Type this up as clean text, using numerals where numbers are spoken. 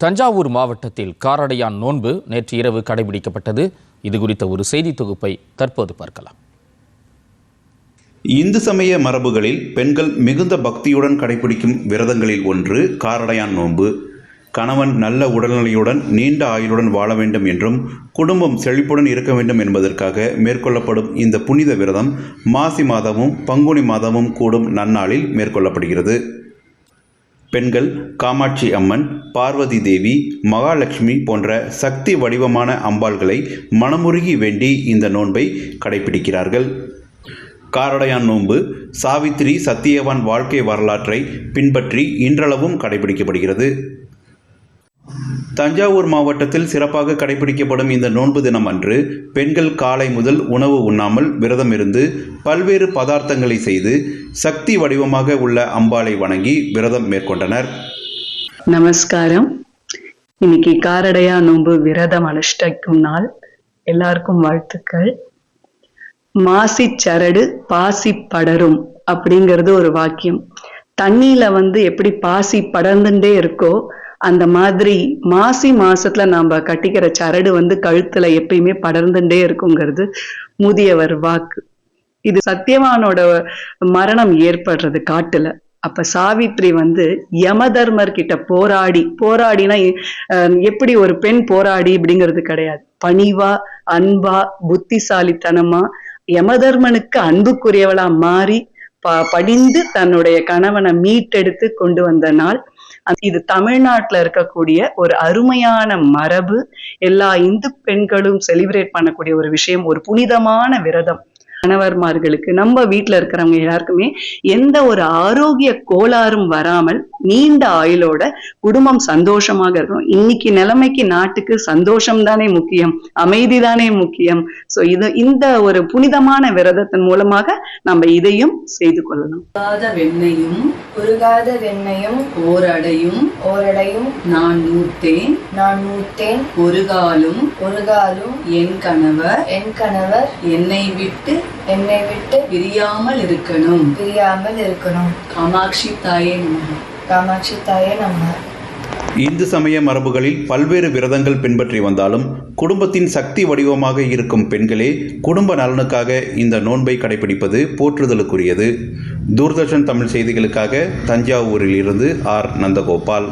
தஞ்சாவூர் மாவட்டத்தில் காரடையான் நோன்பு நேற்று இரவு கடைபிடிக்கப்பட்டது. இது குறித்த ஒரு செய்தி தொகுப்பை தற்போது பார்க்கலாம். இந்து சமய மரபுகளில் பெண்கள் மிகுந்த பக்தியுடன் கடைபிடிக்கும் விரதங்களில் ஒன்று காரடையான் நோன்பு. கணவன் நல்ல உடல்நிலையுடன் நீண்ட ஆயுளுடன் வாழ வேண்டும் என்றும் குடும்பம் செழிப்புடன் இருக்க வேண்டும் என்பதற்காக மேற்கொள்ளப்படும் இந்த புனித விரதம் மாசி மாதமும் பங்குனி மாதமும் கூடும் நன்னாளில் மேற்கொள்ளப்படுகிறது. பெண்கள் காமாட்சி அம்மன், பார்வதி தேவி, மகாலட்சுமி போன்ற சக்தி வடிவமான அம்பாள்களை மனமுருகி வேண்டி இந்த நோன்பை கடைபிடிக்கிறார்கள். காரடையான் நோன்பு சாவித்திரி சத்தியவான் வாழ்க்கை வரலாற்றை பின்பற்றி இன்றளவும் கடைபிடிக்கப்படுகிறது. தஞ்சாவூர் மாவட்டத்தில் சிறப்பாக கடைபிடிக்கப்படும் இந்த நோன்பு தினம் அன்று பெண்கள் காலை முதல் உணவு உண்ணாமல் விரதம் இருந்து பல்வேறு பதார்த்தங்களை செய்து சக்தி வடிவமாக உள்ள அம்பாளை வணங்கி விரதம் மேற்கொண்டனர். நமஸ்காரம். இன்னைக்கு காரடையா நோன்பு விரதம் அனுஷ்டிக்கும் நாள். எல்லாருக்கும் வாழ்த்துக்கள். மாசி சரடு பாசி படரும் அப்படிங்கிறது ஒரு வாக்கியம். தண்ணியில எப்படி பாசி படர்ந்துட்டே இருக்கோ அந்த மாதிரி மாசி மாசத்துல நாம கட்டிக்கிற சரடு கழுத்துல எப்பயுமே படர்ந்துட்டே இருக்குங்கிறது முதியவர் வாக்கு. இது சத்தியவானோட மரணம் ஏற்படுறது காட்டுல. அப்ப சாவித்ரி யமதர்மர் கிட்ட போராடினா எப்படி ஒரு பெண் போராடி அப்படிங்கிறது கிடையாது. பணிவா, அன்பா, புத்திசாலித்தனமா யமதர்மனுக்கு அன்புக்குரியவளா மாறி படிந்து தன்னுடைய கணவனை மீட்டெடுத்து கொண்டு வந்த நாள் இது. தமிழ்நாட்டுல இருக்கக்கூடிய ஒரு அருமையான மரபு. எல்லா இந்து பெண்களும் செலிப்ரேட் பண்ணக்கூடிய ஒரு விஷயம், ஒரு புனிதமான விரதம். கணவர்மார்களுக்கு, நம்ம வீட்டுல இருக்கிறவங்க எல்லாருக்குமே எந்த ஒரு ஆரோக்கிய கோளாறும் வராமல் நீண்ட ஆயுளோட குடும்பம் சந்தோஷமாக இருக்கும். இன்னைக்கு நிலைமைக்கு நாட்டுக்கு சந்தோஷம் தானே முக்கியம், அமைதி தானே முக்கியம். சோ இந்த ஒரு புனிதமான விரதத்தின் மூலமாக நம்ம இதையும் செய்து கொள்ளலாம். உருகாத வெண்ணையும் ஓரடையும் நான் நூத்தேன் ஒரு காலும் என் கணவர் என்னை விட்டு பிரியாமல் இருக்கணும். காமாட்சி தாயே நம. இந்து சமய மரபுகளில் பல்வேறு விரதங்கள் பின்பற்றி வந்தாலும் குடும்பத்தின் சக்தி வடிவமாக இருக்கும் பெண்களே குடும்ப நலனுக்காக இந்த நோன்பை கடைபிடிப்பது போற்றுதலுக்குரியது. தூர்தர்ஷன் தமிழ் செய்திகளுக்காக தஞ்சாவூரில் இருந்து ஆர். நந்தகோபால்.